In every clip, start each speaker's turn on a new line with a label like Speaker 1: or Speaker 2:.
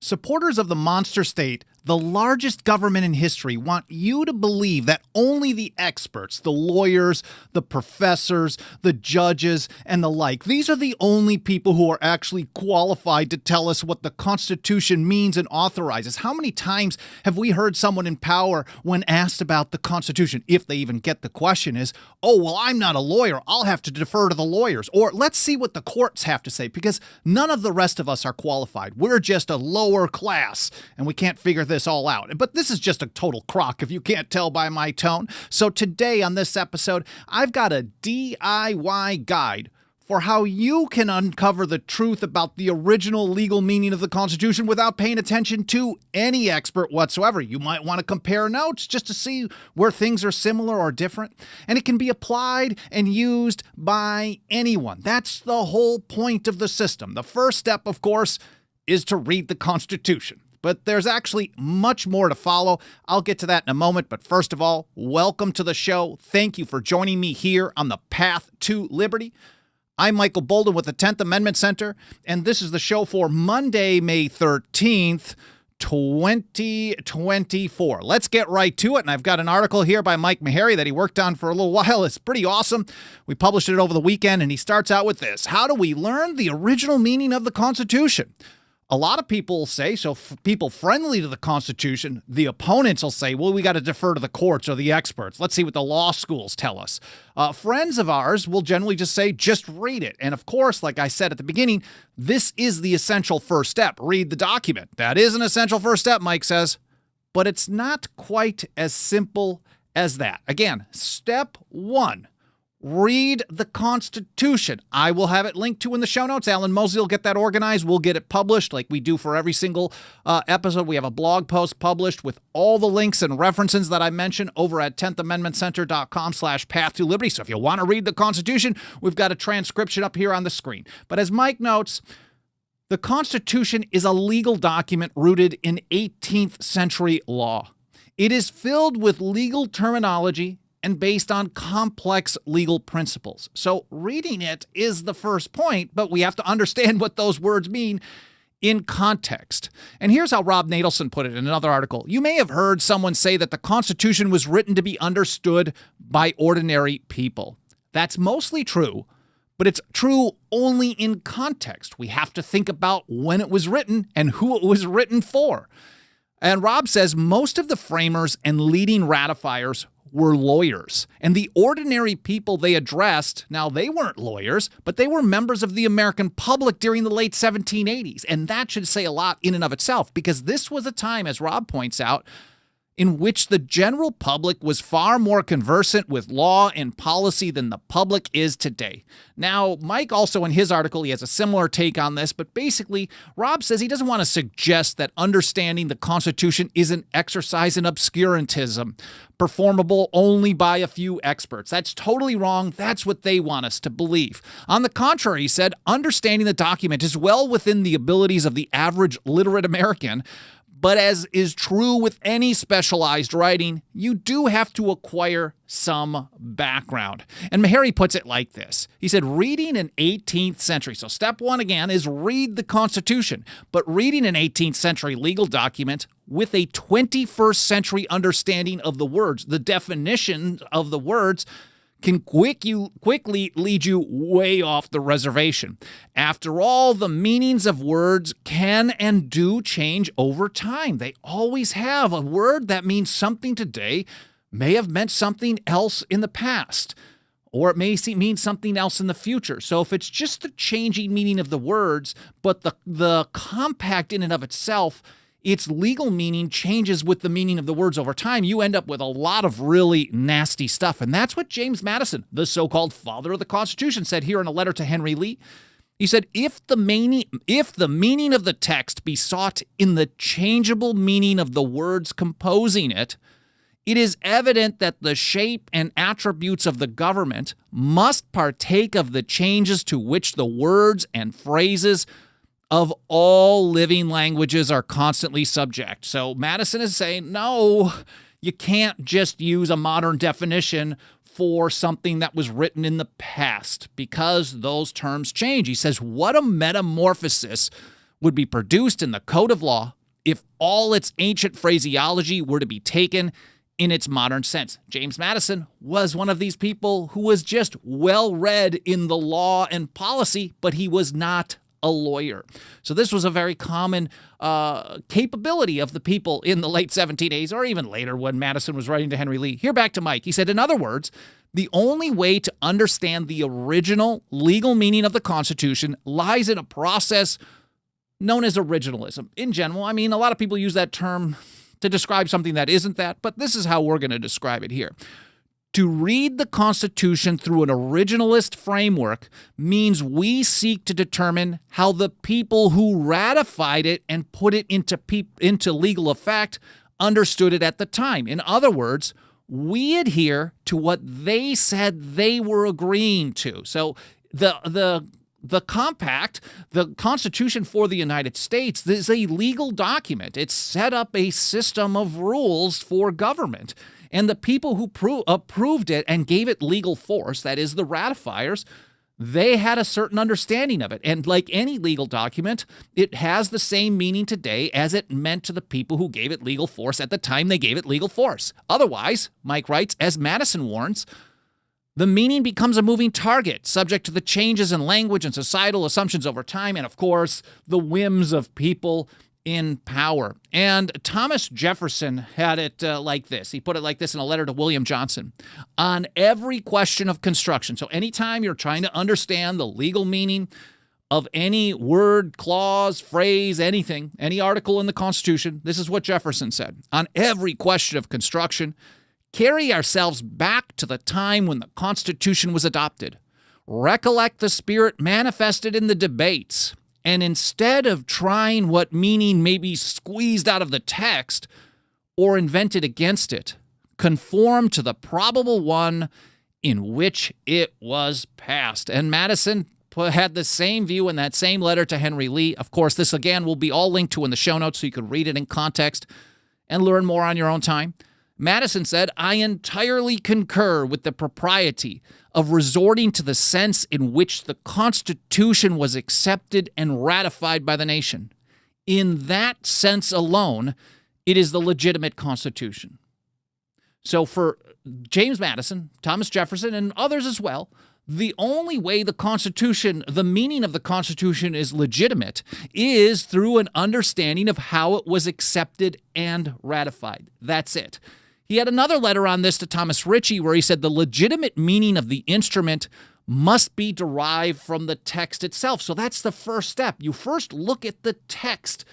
Speaker 1: Supporters of the monster state, the largest government in history, want you to believe that only the experts, the lawyers, the professors, the judges, and the like, these are the only people who are actually qualified to tell us what the Constitution means and authorizes. How many times have we heard someone in power, when asked about the Constitution, if they even get the question, is, oh, well, I'm not a lawyer, I'll have to defer to the lawyers. Or let's see what the courts have to say, because none of the rest of us are qualified. We're just a lower class, and we can't figure this all out. But this is just a total crock, if you can't tell by my tone. So today on this episode, I've got a DIY guide for how you can uncover the truth about the original legal meaning of the Constitution without paying attention to any expert whatsoever. You might want to compare notes just to see where things are similar or different. And it can be applied and used by anyone. That's the whole point of the system. The first step, of course, is to read the Constitution. But there's actually much more to follow. I'll get to that in a moment. But first of all, welcome to the show. Thank you for joining me here on the Path to Liberty. I'm Michael Bolden with the 10th Amendment Center, and this is the show for Monday, May 13th, 2024. Let's get right to it. And I've got an article here by Mike Meharry that he worked on for a little while. It's pretty awesome. We published it over the weekend, and he starts out with this: how do we learn the original meaning of the Constitution? A lot of people say, people friendly to the Constitution, the opponents will say, well, we got to defer to the courts or the experts. Let's see what the law schools tell us. Friends of ours will generally just say, just read it. And of course, like I said at the beginning, this is the essential first step. Read the document. That is an essential first step, Mike says, but it's not quite as simple as that. Again, step one. Read the Constitution. I will have it linked to in the show notes. Alan Mosley will get that organized. We'll get it published like we do for every single episode. We have a blog post published with all the links and references that I mentioned over at 10thamendmentcenter.com/path to liberty. So if you want to read the Constitution, we've got a transcription up here on the screen. But as Mike notes, the Constitution is a legal document rooted in 18th century law. It is filled with legal terminology and based on complex legal principles. So reading it is the first point, but we have to understand what those words mean in context. And here's how Rob Natelson put it in another article. You may have heard someone say that the Constitution was written to be understood by ordinary people. That's mostly true, but it's true only in context. We have to think about when it was written and who it was written for. And Rob says most of the framers and leading ratifiers were lawyers, and the ordinary people they addressed, now they weren't lawyers, but they were members of the American public during the late 1780s, and that should say a lot in and of itself, because this was a time, as Rob points out, in which the general public was far more conversant with law and policy than the public is today. Now, Mike also in his article, he has a similar take on this, but basically, Rob says he doesn't want to suggest that understanding the Constitution is an exercise in obscurantism, performable only by a few experts. That's totally wrong. That's what they want us to believe. On the contrary, he said, understanding the document is well within the abilities of the average literate American. But as is true with any specialized writing, you do have to acquire some background. And Meharry puts it like this. He said, reading an 18th century. So step one, again, is read the Constitution. But reading an 18th century legal document with a 21st century understanding of the words, the definition of the words, can quickly lead you way off the reservation. After all, the meanings of words can and do change over time. They always have. A word that means something today may have meant something else in the past, or it may mean something else in the future. So if it's just the changing meaning of the words, but the compact in and of itself, its legal meaning changes with the meaning of the words over time, you end up with a lot of really nasty stuff. And that's what James Madison, the so-called father of the Constitution, said here in a letter to Henry Lee. He said, if the meaning of the text be sought in the changeable meaning of the words composing it, it is evident that the shape and attributes of the government must partake of the changes to which the words and phrases of all living languages are constantly subject. So Madison is saying, no, you can't just use a modern definition for something that was written in the past because those terms change. He says, what a metamorphosis would be produced in the code of law if all its ancient phraseology were to be taken in its modern sense. James Madison was one of these people who was just well-read in the law and policy, but he was not a lawyer. So this was a very common capability of the people in the late 1780s, or even later when Madison was writing to Henry Lee. Here back to Mike. He said, in other words, the only way to understand the original legal meaning of the Constitution lies in a process known as originalism. In general, I mean, a lot of people use that term to describe something that isn't that, but this is how we're going to describe it here. To read the Constitution through an originalist framework means we seek to determine how the people who ratified it and put it into legal effect understood it at the time. In other words, we adhere to what they said they were agreeing to. So the compact, the Constitution for the United States, is a legal document. It set up a system of rules for government. And the people who approved it and gave it legal force, that is the ratifiers, they had a certain understanding of it. And like any legal document, it has the same meaning today as it meant to the people who gave it legal force at the time they gave it legal force. Otherwise, Mike writes, as Madison warns, the meaning becomes a moving target, subject to the changes in language and societal assumptions over time, and of course, the whims of people in power. And Thomas Jefferson had it like this. He put it like this in a letter to William Johnson. On every question of construction, so anytime you're trying to understand the legal meaning of any word, clause, phrase, anything, any article in the Constitution, this is what Jefferson said. On every question of construction, carry ourselves back to the time when the Constitution was adopted. Recollect the spirit manifested in the debates. And instead of trying what meaning may be squeezed out of the text or invented against it, conform to the probable one in which it was passed. And Madison had the same view in that same letter to Henry Lee. Of course, this again will be all linked to in the show notes so you can read it in context and learn more on your own time. Madison said, I entirely concur with the propriety of resorting to the sense in which the Constitution was accepted and ratified by the nation. In that sense alone, it is the legitimate Constitution. So for James Madison, Thomas Jefferson, and others as well, the only way the Constitution, the meaning of the Constitution is legitimate is through an understanding of how it was accepted and ratified. That's it. He had another letter on this to Thomas Ritchie where he said the legitimate meaning of the instrument must be derived from the text itself. So that's the first step. You first look at the text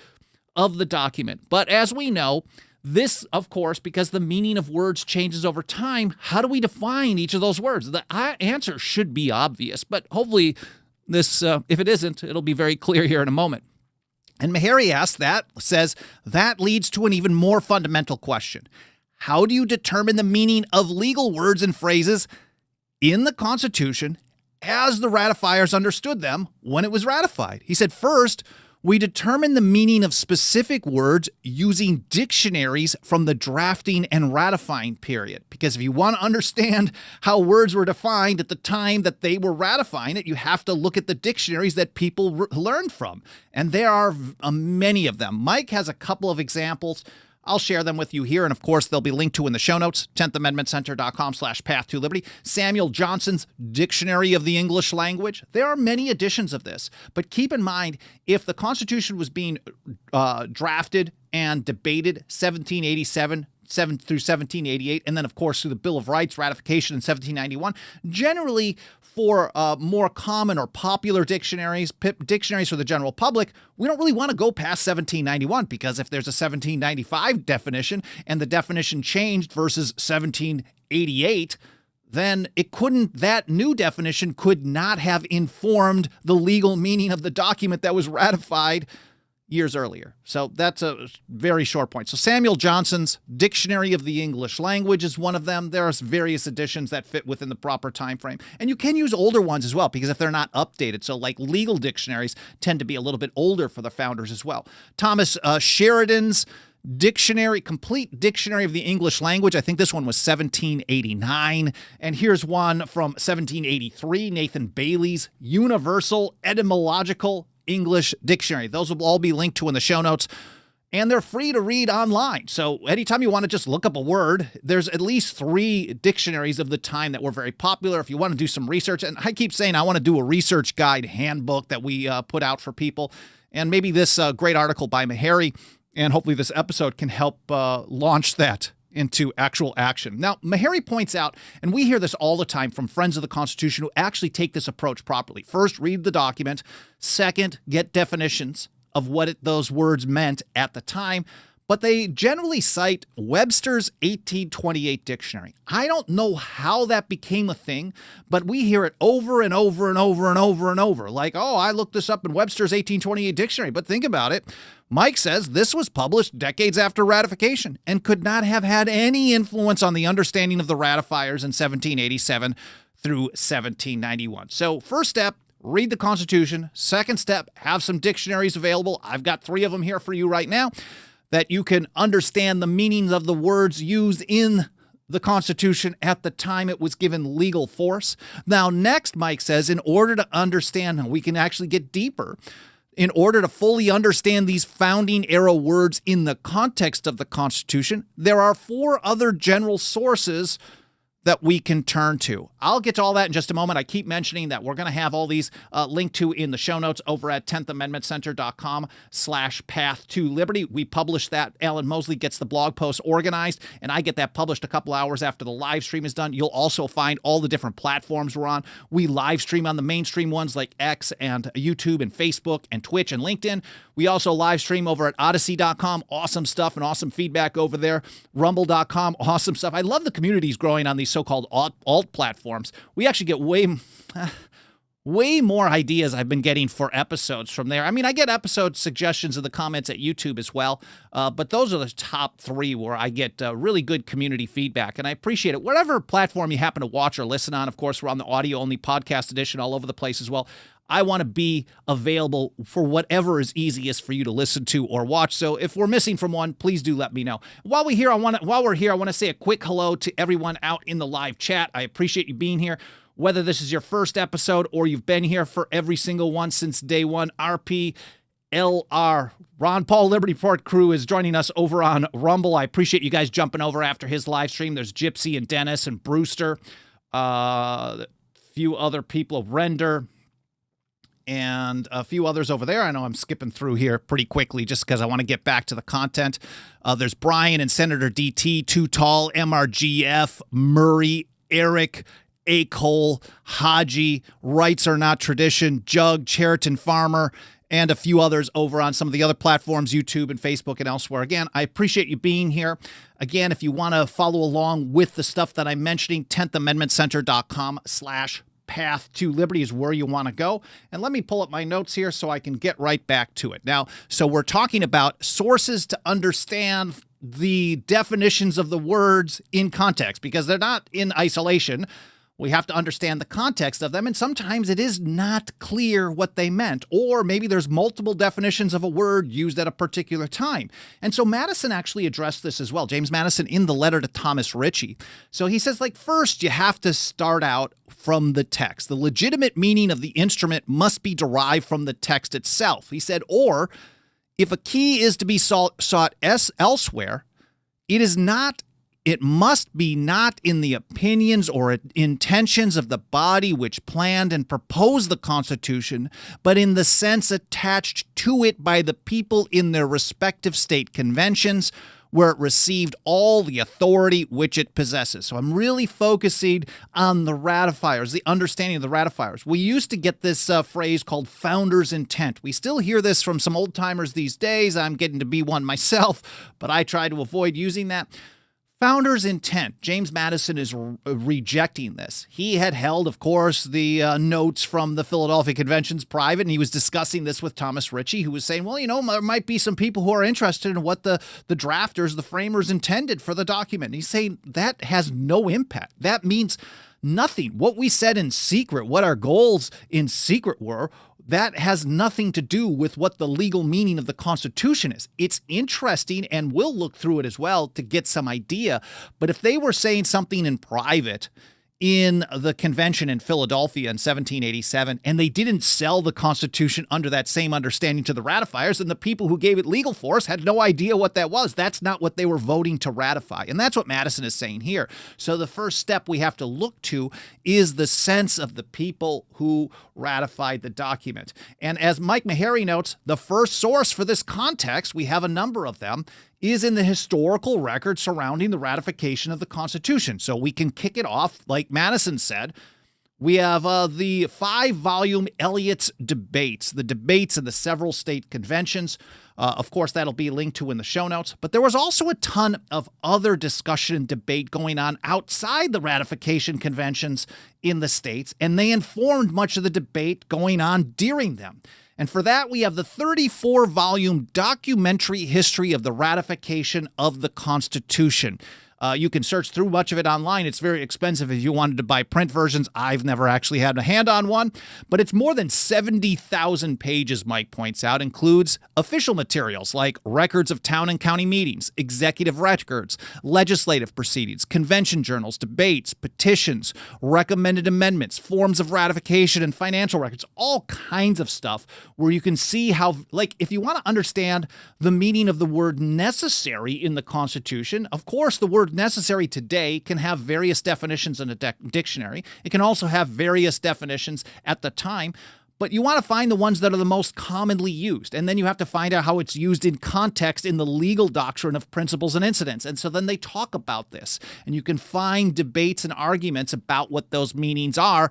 Speaker 1: of the document. But as we know, this, of course, because the meaning of words changes over time, how do we define each of those words? The answer should be obvious, but hopefully this, if it isn't, it'll be very clear here in a moment. And Meharry says that leads to an even more fundamental question. How do you determine the meaning of legal words and phrases in the Constitution as the ratifiers understood them when it was ratified? He said, first, we determine the meaning of specific words using dictionaries from the drafting and ratifying period. Because if you want to understand how words were defined at the time that they were ratifying it, you have to look at the dictionaries that people learned from. And there are many of them. Mike has a couple of examples. I'll share them with you here, and of course, they'll be linked to in the show notes, 10thamendmentcenter.com/path2liberty. Samuel Johnson's Dictionary of the English Language. There are many editions of this, but keep in mind, if the Constitution was being drafted and debated 1787 through 1788, and then, of course, through the Bill of Rights ratification in 1791, generally for more common or popular dictionaries for the general public, we don't really want to go past 1791 because if there's a 1795 definition and the definition changed versus 1788, then that new definition could not have informed the legal meaning of the document that was ratified years earlier. So that's a very short point. So Samuel Johnson's Dictionary of the English Language is one of them. There are various editions that fit within the proper time frame. And you can use older ones as well because if they're not updated. So like legal dictionaries tend to be a little bit older for the founders as well. Thomas Sheridan's Complete Dictionary of the English Language. I think this one was 1789. And here's one from 1783, Nathan Bailey's Universal Etymological English Dictionary. Those will all be linked to in the show notes. And they're free to read online. So anytime you want to just look up a word, there's at least 3 dictionaries of the time that were very popular if you want to do some research. And I keep saying I want to do a research guide handbook that we put out for people. And maybe this great article by Meharry, and hopefully this episode can help launch that into actual action. Now, Meharry points out, and we hear this all the time from friends of the Constitution who actually take this approach properly. First, read the document. Second, get definitions of what those words meant at the time, but they generally cite Webster's 1828 dictionary. I don't know how that became a thing, but we hear it over and over and over and over and over. Like, oh, I looked this up in Webster's 1828 dictionary, but think about it. Mike says this was published decades after ratification and could not have had any influence on the understanding of the ratifiers in 1787 through 1791. So first step, read the Constitution. Second step, have some dictionaries available. I've got 3 of them here for you right now that you can understand the meanings of the words used in the Constitution at the time it was given legal force. Now, next, Mike says, in order to understand, we can actually get deeper, in order to fully understand these founding era words in the context of the Constitution, there are 4 other general sources that we can turn to. I'll get to all that in just a moment. I keep mentioning that we're going to have all these linked to in the show notes over at 10thamendmentcenter.com/path to liberty. We publish that. Alan Mosley gets the blog post organized, and I get that published a couple hours after the live stream is done. You'll also find all the different platforms we're on. We live stream on the mainstream ones like X and YouTube and Facebook and Twitch and LinkedIn. We also live stream over at Odyssey.com. Awesome stuff and awesome feedback over there. Rumble.com. Awesome stuff. I love the communities growing on these so-called alt platforms. We actually get way more ideas I've been getting for episodes from there. I mean, I get episode suggestions in the comments at YouTube as well, but those are the top 3 where I get really good community feedback, and I appreciate it. Whatever platform you happen to watch or listen on, of course, we're on the audio-only podcast edition all over the place as well. I want to be available for whatever is easiest for you to listen to or watch. So if we're missing from one, please do let me know. While we're here, I want to say a quick hello to everyone out in the live chat. I appreciate you being here. Whether this is your first episode or you've been here for every single one since day one, RPLR, Ron Paul Liberty Report crew is joining us over on Rumble. I appreciate you guys jumping over after his live stream. There's Gypsy and Dennis and Brewster, a few other people, Render, and a few others over there. I know I'm skipping through here pretty quickly just because I want to get back to the content. There's Brian and Senator DT, Too Tall, MRGF, Murray, Eric, A. Cole, Haji, Rights Are Not Tradition, Jug, Cheriton Farmer, and a few others over on some of the other platforms, YouTube and Facebook and elsewhere. Again, I appreciate you being here. Again, if you want to follow along with the stuff that I'm mentioning, 10thamendmentcenter.com/path to liberty is where you want to go. And let me pull up my notes here so I can get right back to it. Now, so we're talking about sources to understand the definitions of the words in context, because they're not in isolation. We have to understand the context of them, and sometimes it is not clear what they meant, or maybe there's multiple definitions of a word used at a particular time. And so Madison actually addressed this as well, James Madison, in the letter to Thomas Ritchie. So he says, first you have to start out from the text. The legitimate meaning of the instrument must be derived from the text itself. He said, or if a key is to be sought elsewhere, it must be not in the opinions or intentions of the body which planned and proposed the Constitution, but in the sense attached to it by the people in their respective state conventions, where it received all the authority which it possesses. So I'm really focusing on the ratifiers, the understanding of the ratifiers. We used to get this phrase called founder's intent. We still hear this from some old timers these days. I'm getting to be one myself, but I try to avoid using that. Founder's intent. James Madison is rejecting this. He had held, of course, the notes from the Philadelphia Convention's private, and he was discussing this with Thomas Ritchie, who was saying, well, there might be some people who are interested in what the drafters, the framers intended for the document. And he's saying that has no impact. That means nothing. What we said in secret, what our goals in secret were, that has nothing to do with what the legal meaning of the Constitution is. It's interesting, and we'll look through it as well to get some idea. But if they were saying something in private in the convention in Philadelphia in 1787, and they didn't sell the Constitution under that same understanding to the ratifiers, and the people who gave it legal force had no idea what that was. That's not what they were voting to ratify, and that's what Madison is saying here. So the first step we have to look to is the sense of the people who ratified the document. And as Mike Meharry notes, the first source for this context, we have a number of them, is in the historical record surrounding the ratification of the Constitution. So we can kick it off, like Madison said. We have the 5-volume Elliott's Debates, the debates in the several state conventions. Of course, that'll be linked to in the show notes. But there was also a ton of other discussion and debate going on outside the ratification conventions in the states, and they informed much of the debate going on during them. And for that, we have the 34-volume documentary history of the ratification of the Constitution. You can search through much of it online. It's very expensive if you wanted to buy print versions. I've never actually had a hand on one, but it's more than 70,000 pages, Mike points out. Includes official materials like records of town and county meetings, executive records, legislative proceedings, convention journals, debates, petitions, recommended amendments, forms of ratification, and financial records, all kinds of stuff where you can see how, like, if you want to understand the meaning of the word necessary in the Constitution, of course, the word necessary today can have various definitions in a dictionary. It can also have various definitions at the time, but you want to find the ones that are the most commonly used. And then you have to find out how it's used in context in the legal doctrine of principles and incidents. And so then they talk about this, and you can find debates and arguments about what those meanings are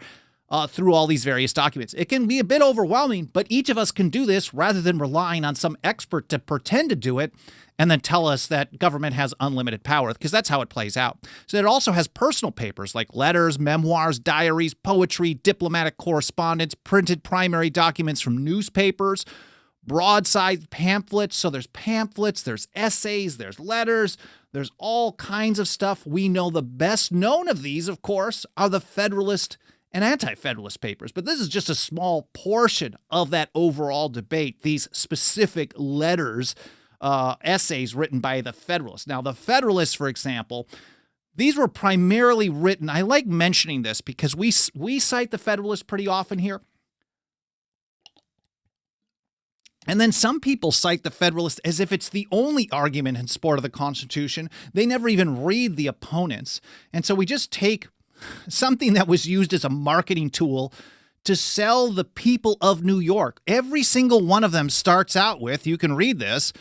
Speaker 1: through all these various documents. It can be a bit overwhelming, but each of us can do this rather than relying on some expert to pretend to do it and then tell us that government has unlimited power, because that's how it plays out. So it also has personal papers like letters, memoirs, diaries, poetry, diplomatic correspondence, printed primary documents from newspapers, broadside pamphlets. So there's pamphlets, there's essays, there's letters, there's all kinds of stuff. We know the best known of these, of course, are the Federalist and Anti-Federalist papers. But this is just a small portion of that overall debate, these specific letters, essays written by the Federalists. Now, the Federalists, for example, these were primarily written, I like mentioning this because we cite the Federalists pretty often here. And then some people cite the Federalists as if it's the only argument in support of the Constitution. They never even read the opponents. And so we just take something that was used as a marketing tool to sell the people of New York. Every single one of them starts out with, you can read this,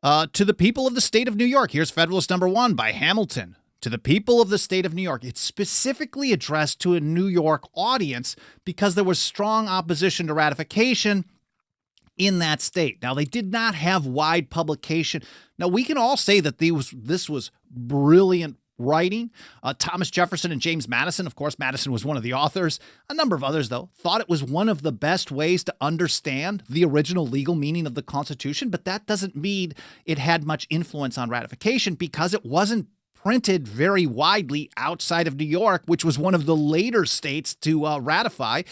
Speaker 1: to the people of the state of New York. Here's Federalist number 1 by Hamilton. To the people of the state of New York. It's specifically addressed to a New York audience because there was strong opposition to ratification in that state. Now, they did not have wide publication. Now, we can all say that this was brilliant writing. Thomas Jefferson and James Madison, of course, Madison was one of the authors. A number of others, though, thought it was one of the best ways to understand the original legal meaning of the Constitution, but that doesn't mean it had much influence on ratification because it wasn't printed very widely outside of New York, which was one of the later states to ratify. It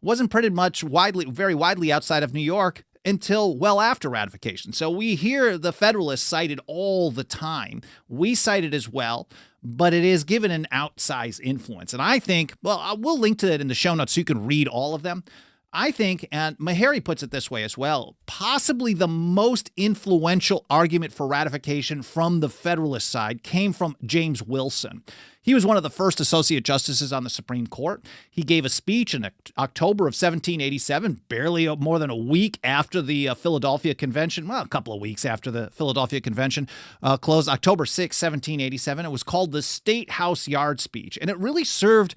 Speaker 1: wasn't printed very widely outside of New York until well after ratification. So we hear the Federalists cited all the time. We cite it as well, but it is given an outsized influence. And I think, well, we'll link to it in the show notes so you can read all of them. I think, and Meharry puts it this way as well, possibly the most influential argument for ratification from the Federalist side came from James Wilson. He was one of the first associate justices on the Supreme Court. He gave a speech in October of 1787, barely more than a week after the Philadelphia Convention, well, a couple of weeks after the Philadelphia Convention closed, October 6, 1787. It was called the State House Yard Speech, and it really served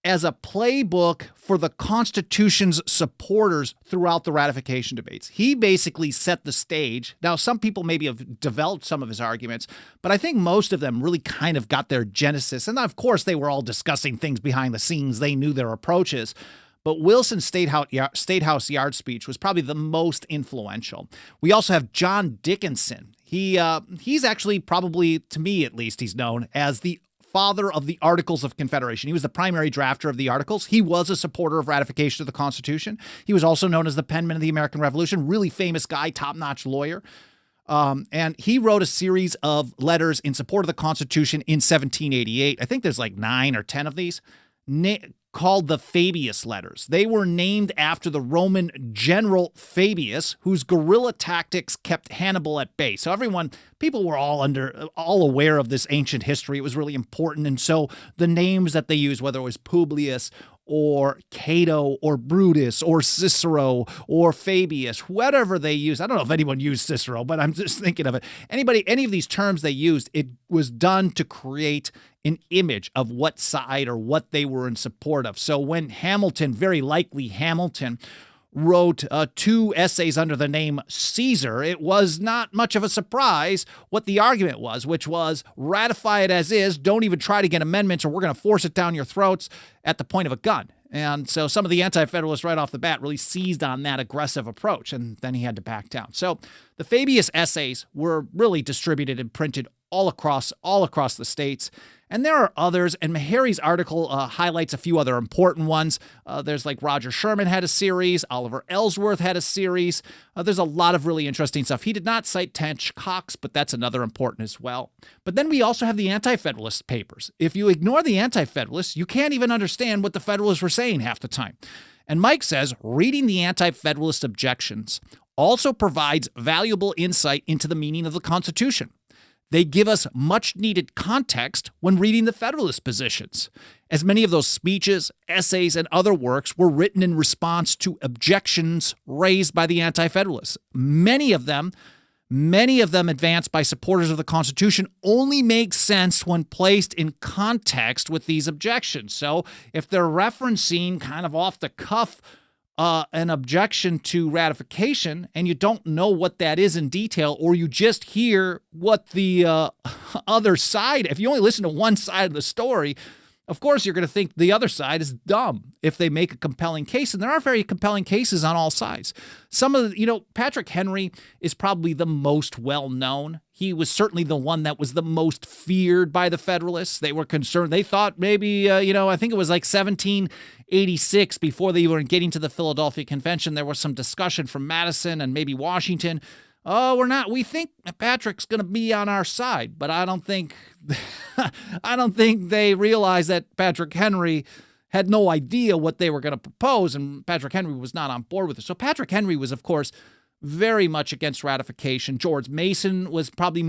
Speaker 1: as a playbook for the Constitution's supporters throughout the ratification debates. He basically set the stage. Now, some people maybe have developed some of his arguments, but I think most of them really kind of got their genesis. And of course, they were all discussing things behind the scenes. They knew their approaches. But Wilson's State House Yard Speech was probably the most influential. We also have John Dickinson. He's actually probably, to me at least, he's known as the father of the Articles of Confederation. He was the primary drafter of the Articles. He was a supporter of ratification of the Constitution. He was also known as the penman of the American Revolution, really famous guy, top-notch lawyer. And he wrote a series of letters in support of the Constitution in 1788. I think there's like 9 or 10 of these, called the Fabius letters. They were named after the Roman general Fabius, whose guerrilla tactics kept Hannibal at bay. So people were all aware of this ancient history. It was really important. And so the names that they used, whether it was Publius or Cato or Brutus or Cicero or Fabius, whatever they used. I don't know if anyone used Cicero, but I'm just thinking of it. Any of these terms they used, it was done to create an image of what side or what they were in support of. So when Hamilton, very likely Hamilton, wrote 2 essays under the name Caesar, it was not much of a surprise what the argument was, which was ratify it as is, don't even try to get amendments or we're going to force it down your throats at the point of a gun. And so some of the anti-federalists right off the bat really seized on that aggressive approach, and then he had to back down. So the Fabius essays were really distributed and printed all across the states. And there are others, and Meharry's article highlights a few other important ones. There's like Roger Sherman had a series, Oliver Ellsworth had a series. There's a lot of really interesting stuff. He did not cite Tench Cox, but that's another important as well. But then we also have the Anti-Federalist papers. If you ignore the Anti-Federalists, you can't even understand what the Federalists were saying half the time. And Mike says, reading the Anti-Federalist objections also provides valuable insight into the meaning of the Constitution. They give us much-needed context when reading the Federalist positions, as many of those speeches, essays, and other works were written in response to objections raised by the Anti-Federalists. Many of them advanced by supporters of the Constitution, only make sense when placed in context with these objections. So if they're referencing kind of off the cuff an objection to ratification, and you don't know what that is in detail, or you just hear what the other side, if you only listen to one side of the story, of course you're going to think the other side is dumb if they make a compelling case, and there are very compelling cases on all sides. Patrick Henry is probably the most well-known. He was certainly the one that was the most feared by the Federalists. They were concerned. They thought maybe, I think it was like 1786, before they were getting to the Philadelphia Convention, there was some discussion from Madison and maybe Washington. We think Patrick's going to be on our side, but I don't think they realized that Patrick Henry had no idea what they were going to propose, and Patrick Henry was not on board with it. So Patrick Henry was, of course, very much against ratification. George Mason was probably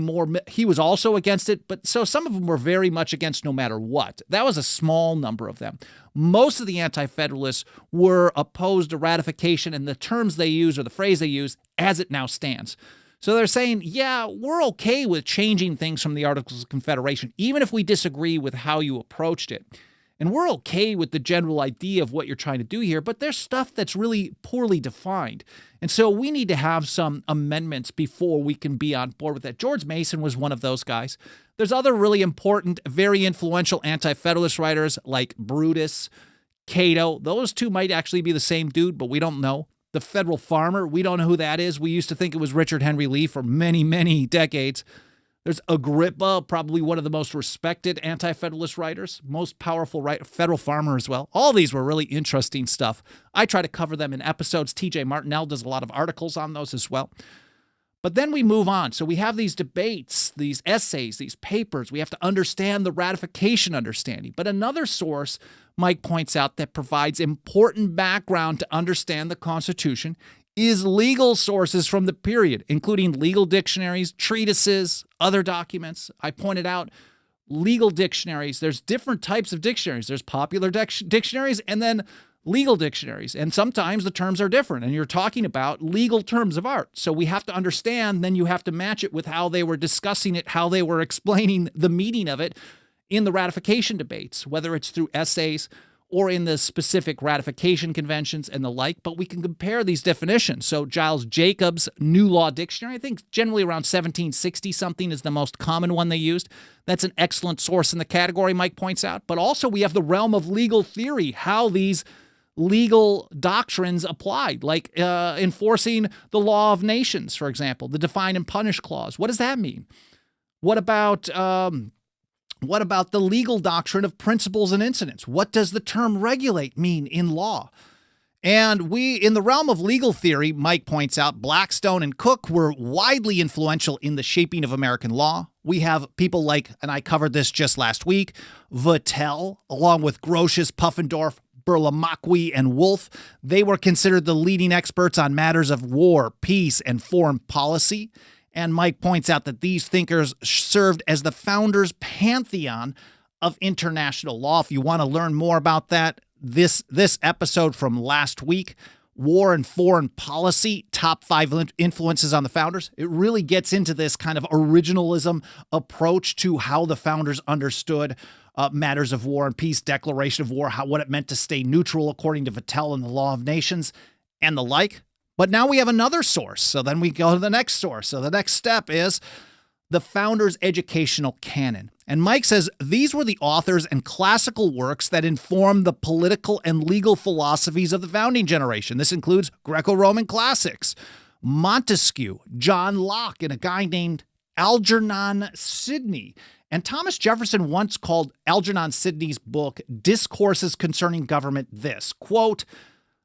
Speaker 1: he was also against it, but so some of them were very much against no matter what. That was a small number of them. Most of the Anti-Federalists were opposed to ratification and the terms they use or the phrase they use as it now stands. So they're saying, yeah, we're okay with changing things from the Articles of Confederation, even if we disagree with how you approached it. And we're okay with the general idea of what you're trying to do here, but there's stuff that's really poorly defined. And so we need to have some amendments before we can be on board with that. George Mason was one of those guys. There's other really important, very influential Anti-Federalist writers like Brutus, Cato. Those two might actually be the same dude, but we don't know. The Federal Farmer, we don't know who that is. We used to think it was Richard Henry Lee for many, many decades. There's Agrippa, probably one of the most respected Anti-Federalist writers, most powerful writer, Federal Farmer as well. All these were really interesting stuff. I try to cover them in episodes. TJ Martinell does a lot of articles on those as well. But then we move on. So we have these debates, these essays, these papers. We have to understand the ratification understanding. But another source, Mike points out, that provides important background to understand the Constitution is legal sources from the period, including legal dictionaries, treatises, other documents. I pointed out legal dictionaries. There's different types of dictionaries. There's popular dictionaries and then legal dictionaries. And sometimes the terms are different, and you're talking about legal terms of art. So we have to understand, then you have to match it with how they were discussing it, how they were explaining the meaning of it in the ratification debates, whether it's through essays or in the specific ratification conventions and the like, but we can compare these definitions. So Giles Jacobs' New Law Dictionary, I think generally around 1760-something is the most common one they used. That's an excellent source in the category, Mike points out. But also we have the realm of legal theory, how these legal doctrines applied, like enforcing the law of nations, for example, the define and punish clause. What does that mean? What about the legal doctrine of principles and incidents? What does the term regulate mean in law? And in the realm of legal theory, Mike points out, Blackstone and Cook were widely influential in the shaping of American law. We have people like, and I covered this just last week, Vattel, along with Grotius, Puffendorf, Burlamaqui, and Wolfe. They were considered the leading experts on matters of war, peace, and foreign policy. And Mike points out that these thinkers served as the founders' pantheon of international law. If you want to learn more about that, this episode from last week, War and Foreign Policy, Top 5 Influences on the Founders, it really gets into this kind of originalism approach to how the founders understood matters of war and peace, declaration of war, what it meant to stay neutral according to Vattel and the Law of Nations, and the like. But now we have another source. So then we go to the next source. So the next step is the founders' educational canon. And Mike says these were the authors and classical works that informed the political and legal philosophies of the founding generation. This includes Greco-Roman classics, Montesquieu, John Locke, and a guy named Algernon Sidney. And Thomas Jefferson once called Algernon Sidney's book, Discourses Concerning Government, this, quote,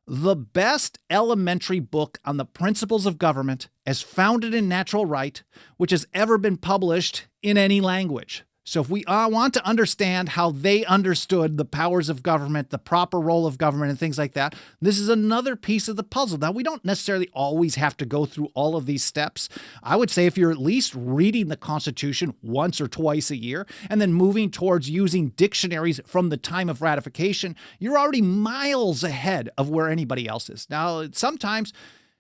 Speaker 1: "the best elementary book on the principles of government as founded in natural right, which has ever been published in any language." So if we want to understand how they understood the powers of government, the proper role of government, and things like that, this is another piece of the puzzle. Now, we don't necessarily always have to go through all of these steps. I would say if you're at least reading the Constitution once or twice a year and then moving towards using dictionaries from the time of ratification, you're already miles ahead of where anybody else is. Now, sometimes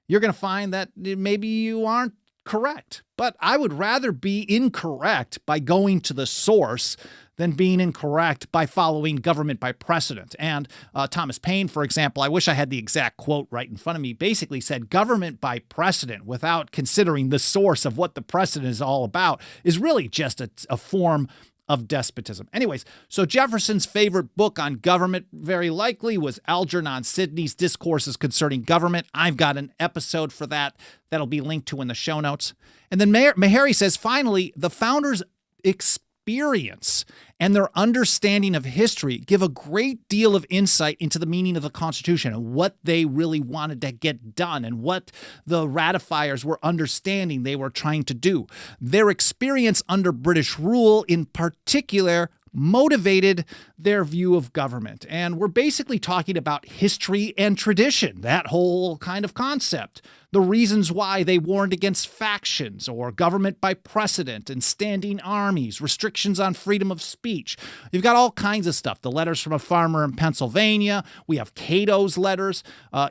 Speaker 1: you're going to find that maybe you aren't correct, but I would rather be incorrect by going to the source than being incorrect by following government by precedent. And Thomas Paine, for example, I wish I had the exact quote right in front of me, basically said government by precedent without considering the source of what the precedent is all about is really just a form of despotism. Anyways, so Jefferson's favorite book on government very likely was Algernon Sidney's Discourses Concerning Government. I've got an episode for that that'll be linked to in the show notes. And then Meharry says, finally, the founders' experience and their understanding of history give a great deal of insight into the meaning of the Constitution and what they really wanted to get done and what the ratifiers were understanding they were trying to do. Their experience under British rule in particular motivated their view of government. And we're basically talking about history and tradition, that whole kind of concept. The reasons why they warned against factions or government by precedent and standing armies, restrictions on freedom of speech. You've got all kinds of stuff. The letters from a farmer in Pennsylvania. We have Cato's letters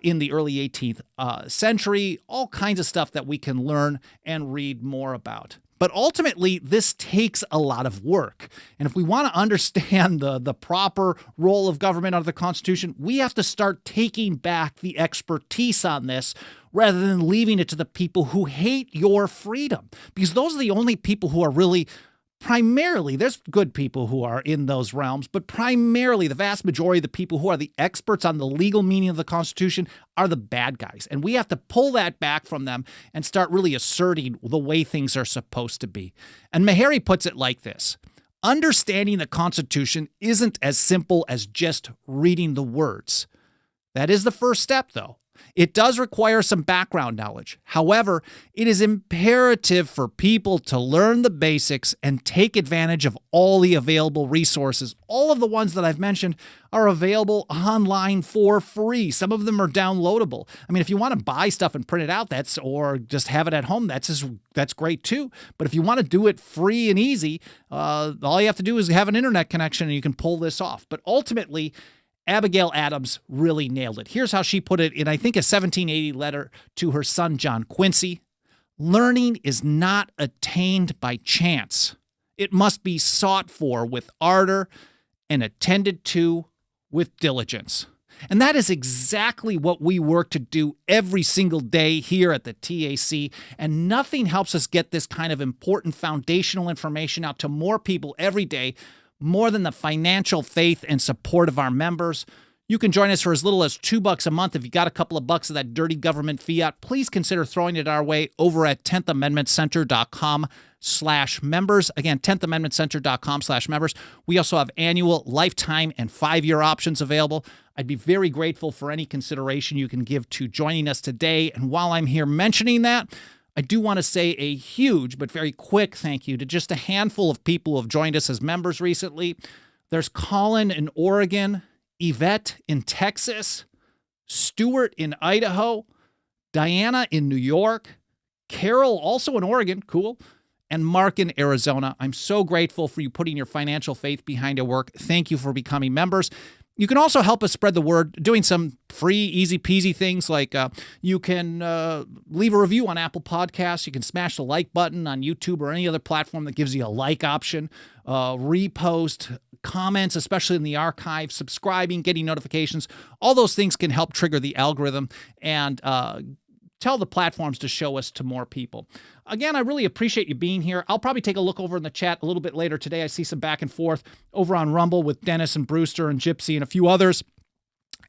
Speaker 1: in the early 18th century. All kinds of stuff that we can learn and read more about. But ultimately, this takes a lot of work. And if we want to understand the proper role of government under the Constitution, we have to start taking back the expertise on this rather than leaving it to the people who hate your freedom. Because those are the only people who are really primarily, there's good people who are in those realms, but primarily the vast majority of the people who are the experts on the legal meaning of the Constitution are the bad guys. And we have to pull that back from them and start really asserting the way things are supposed to be. And Meharry puts it like this: understanding the Constitution isn't as simple as just reading the words. That is the first step, though. It does require some background knowledge. However, it is imperative for people to learn the basics and take advantage of all the available resources. All of the ones that I've mentioned are available online for free. Some of them are downloadable. I mean, if you want to buy stuff and print it out, or just have it at home, that's great too. But if you want to do it free and easy, all you have to do is have an internet connection and you can pull this off. But ultimately, Abigail Adams really nailed it. Here's how she put it in, I think, a 1780 letter to her son, John Quincy. Learning is not attained by chance. It must be sought for with ardor and attended to with diligence. And that is exactly what we work to do every single day here at the TAC. And nothing helps us get this kind of important foundational information out to more people every day more than the financial faith and support of our members. You can join us for as little as $2 a month. If you got a couple of bucks of that dirty government fiat, please consider throwing it our way over at 10thamendmentcenter.com. 10thamendmentcenter.com/members. Again, 10thamendmentcenter.com/members. We also have annual, lifetime, and 5-year options available. I'd be very grateful for any consideration you can give to joining us today. And while I'm here mentioning that, I do want to say a huge but very quick thank you to just a handful of people who have joined us as members recently. There's Colin in Oregon, Yvette in Texas, Stuart in Idaho, Diana in New York, Carol also in Oregon, cool, and Mark in Arizona. I'm so grateful for you putting your financial faith behind your work. Thank you for becoming members. You can also help us spread the word doing some free, easy peasy things like you can leave a review on Apple Podcasts. You can smash the like button on YouTube or any other platform that gives you a like option, repost, comments, especially in the archive, subscribing, getting notifications. All those things can help trigger the algorithm and tell the platforms to show us to more people. Again, I really appreciate you being here. I'll probably take a look over in the chat a little bit later today. I see some back and forth over on Rumble with Dennis and Brewster and Gypsy and a few others,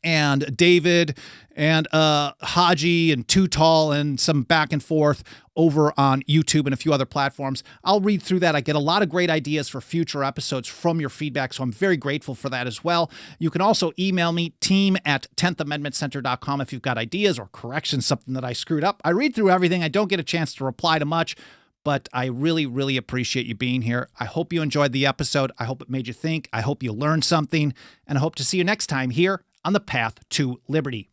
Speaker 1: and David and Haji and Too Tall, and some back and forth over on YouTube and a few other platforms. I'll read through that. I get a lot of great ideas for future episodes from your feedback, so I'm very grateful for that as well. You can also email me, team@10thamendmentcenter.com, if you've got ideas or corrections, something that I screwed up. I read through everything. I don't get a chance to reply to much, but I really, really appreciate you being here. I hope you enjoyed the episode. I hope it made you think. I hope you learned something, and I hope to see you next time here on the path to liberty.